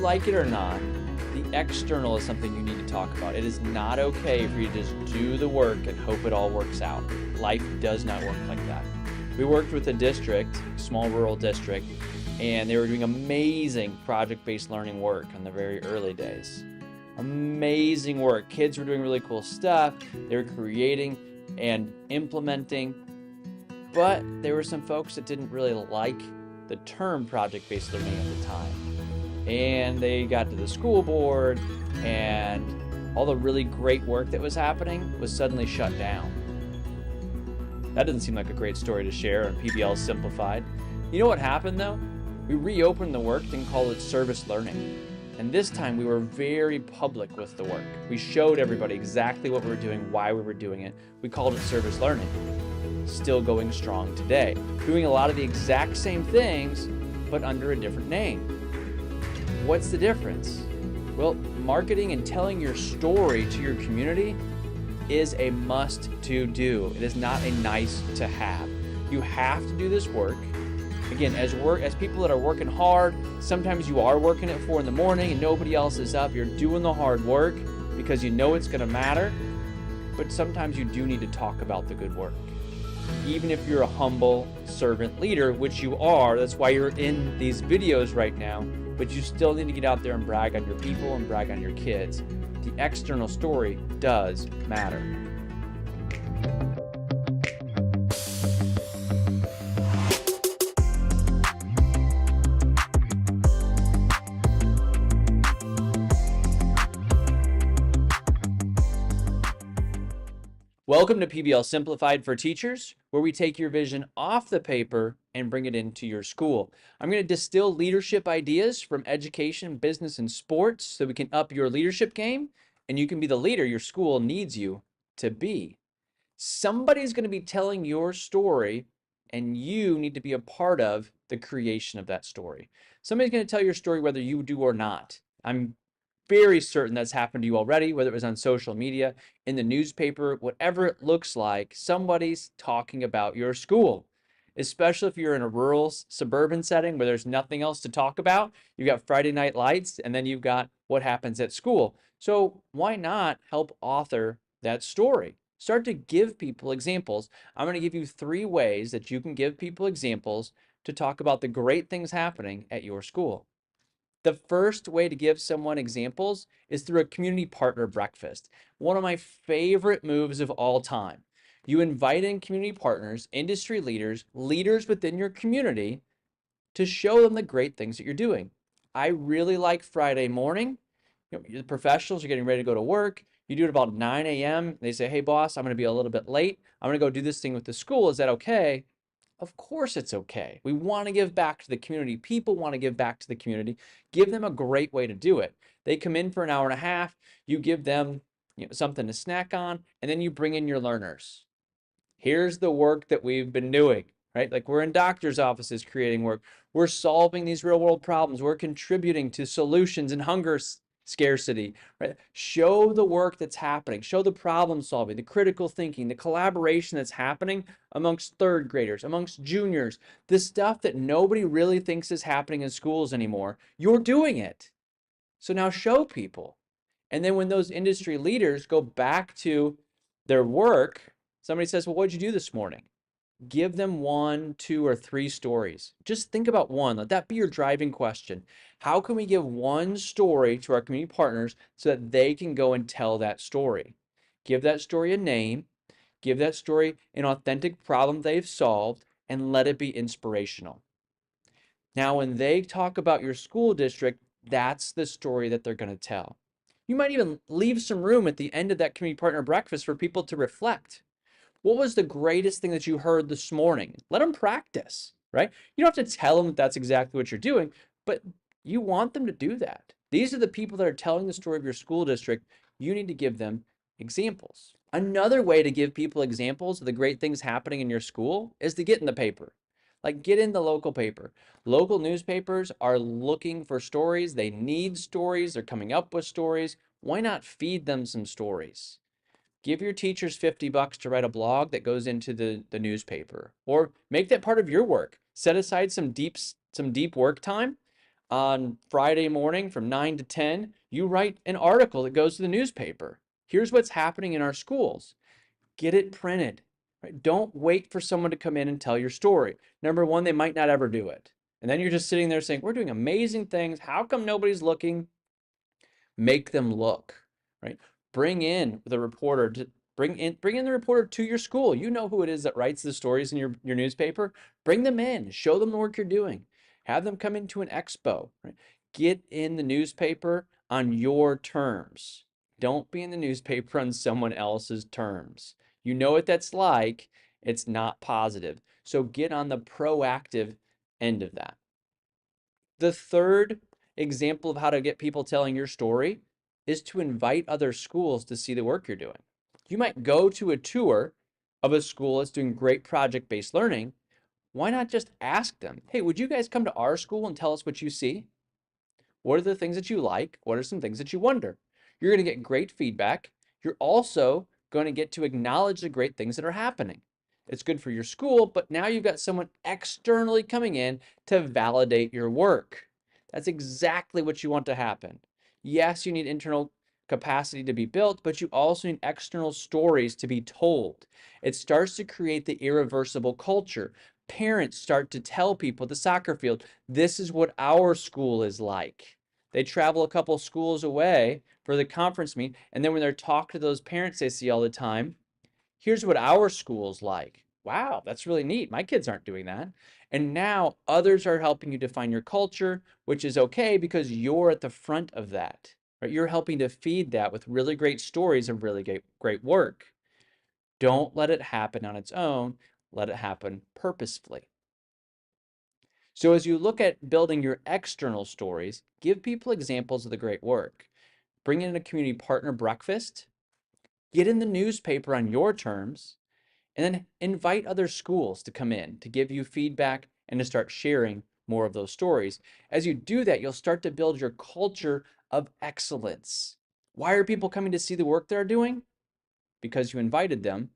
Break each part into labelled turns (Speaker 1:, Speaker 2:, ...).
Speaker 1: like it or not, the external is something you need to talk about. It is not okay for you to just do the work and hope it all works out. Life does not work like that. We worked with a district, small rural district, and they were doing amazing project-based learning work in the very early days. Amazing work. Kids were doing really cool stuff. They were creating and implementing, but there were some folks that didn't really like the term project-based learning at the time. And they got to the school board, and all the really great work that was happening was suddenly shut down. That doesn't seem like a great story to share on PBL Simplified. You know what happened though? We reopened the work and called it service learning. And this time we were very public with the work. We showed everybody exactly what we were doing, why we were doing it. We called it service learning. Still going strong today. Doing a lot of the exact same things, but under a different name. What's the difference? Well, marketing and telling your story to your community is a must to do. It is not a nice to have. You have to do this work. Again, as people that are working hard, sometimes you are working at 4 in the morning and nobody else is up. You're doing the hard work because you know it's gonna matter, but sometimes you do need to talk about the good work. Even if you're a humble servant leader, which you are, that's why you're in these videos right now, but you still need to get out there and brag on your people and brag on your kids. The external story does matter. Welcome to PBL Simplified for Teachers, where we take your vision off the paper and bring it into your school. I'm going to distill leadership ideas from education, business, and sports so we can up your leadership game and you can be the leader your school needs you to be. Somebody's going to be telling your story and you need to be a part of the creation of that story. Somebody's going to tell your story whether you do or not. I'm very certain that's happened to you already, whether it was on social media, in the newspaper, whatever it looks like, somebody's talking about your school. Especially if you're in a rural, suburban setting where there's nothing else to talk about. You've got Friday Night Lights, and then you've got what happens at school. So why not help author that story? Start to give people examples. I'm going to give you 3 ways that you can give people examples to talk about the great things happening at your school. The first way to give someone examples is through a community partner breakfast. One of my favorite moves of all time. You invite in community partners, industry leaders, leaders within your community to show them the great things that you're doing. I really like Friday morning. The professionals are getting ready to go to work. You do it about 9 a.m. They say, hey boss, I'm going to be a little bit late. I'm going to go do this thing with the school. Is that okay? Of course it's okay. We want to give back to the community. People want to give back to the community. Give them a great way to do it. They come in for an hour and a half. You give them something to snack on, and then you bring in your learners. Here's the work that we've been doing, right? Like we're in doctors' offices creating work. We're solving these real world problems. We're contributing to solutions in hunger scarcity, right? Show the work that's happening. Show the problem solving, the critical thinking, the collaboration that's happening amongst 3rd graders, amongst juniors, the stuff that nobody really thinks is happening in schools anymore. You're doing it. So now show people. And then when those industry leaders go back to their work, somebody says, well, what'd you do this morning? Give them 1, 2, or 3 stories. Just think about one. Let that be your driving question. How can we give one story to our community partners so that they can go and tell that story? Give that story a name. Give that story an authentic problem they've solved, and let it be inspirational. Now, when they talk about your school district, that's the story that they're going to tell. You might even leave some room at the end of that community partner breakfast for people to reflect. What was the greatest thing that you heard this morning? Let them practice, right? You don't have to tell them that that's exactly what you're doing, but you want them to do that. These are the people that are telling the story of your school district. You need to give them examples. Another way to give people examples of the great things happening in your school is to get in the paper. Like get in the local paper. Local newspapers are looking for stories. They need stories. They're coming up with stories. Why not feed them some stories? Give your teachers $50 to write a blog that goes into the newspaper, or make that part of your work. Set aside some deep work time. On Friday morning from 9 to 10, you write an article that goes to the newspaper. Here's what's happening in our schools. Get it printed. Right? Don't wait for someone to come in and tell your story. Number one, they might not ever do it. And then you're just sitting there saying, we're doing amazing things. How come nobody's looking? Make them look, right? Bring in the reporter to bring in the reporter to your school. You know who it is that writes the stories in your newspaper. Bring them in, show them the work you're doing. Have them come into an expo, right? Get in the newspaper on your terms. Don't be in the newspaper on someone else's terms. You know what that's like. It's not positive. So get on the proactive end of that. The third example of how to get people telling your story is to invite other schools to see the work you're doing. You might go to a tour of a school that's doing great project-based learning. Why not just ask them, hey, would you guys come to our school and tell us what you see? What are the things that you like? What are some things that you wonder? You're going to get great feedback. You're also going to get to acknowledge the great things that are happening. It's good for your school, but now you've got someone externally coming in to validate your work. That's exactly what you want to happen. Yes, you need internal capacity to be built, but you also need external stories to be told. It starts to create the irreversible culture. Parents start to tell people at the soccer field, this is what our school is like. They travel a couple schools away for the conference meet, and then when they're talking to those parents they see all the time, here's what our school's like. Wow, that's really neat. My kids aren't doing that. And now others are helping you define your culture, which is okay because you're at the front of that. Right? You're helping to feed that with really great stories and really great work. Don't let it happen on its own. Let it happen purposefully. So as you look at building your external stories, give people examples of the great work. Bring in a community partner breakfast. Get in the newspaper on your terms. And then invite other schools to come in to give you feedback and to start sharing more of those stories. As you do that, you'll start to build your culture of excellence. Why are people coming to see the work they're doing? Because you invited them,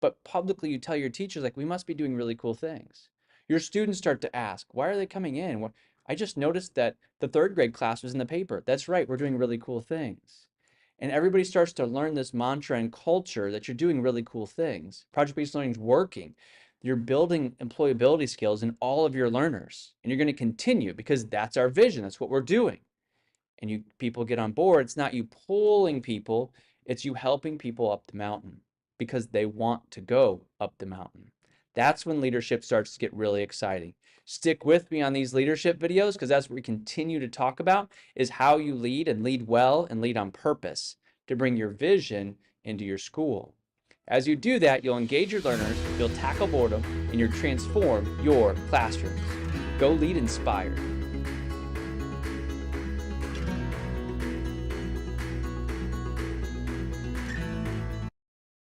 Speaker 1: but publicly you tell your teachers, like, we must be doing really cool things. Your students start to ask, why are they coming in? Well, I just noticed that the third grade class was in the paper. That's right, we're doing really cool things. And everybody starts to learn this mantra and culture that you're doing really cool things. Project-based learning is working. You're building employability skills in all of your learners. And you're going to continue because that's our vision. That's what we're doing. And you people get on board. It's not you pulling people. It's you helping people up the mountain because they want to go up the mountain. That's when leadership starts to get really exciting. Stick with me on these leadership videos because that's what we continue to talk about is how you lead and lead well and lead on purpose to bring your vision into your school. As you do that, you'll engage your learners, you'll tackle boredom, and you'll transform your classrooms. Go lead inspired.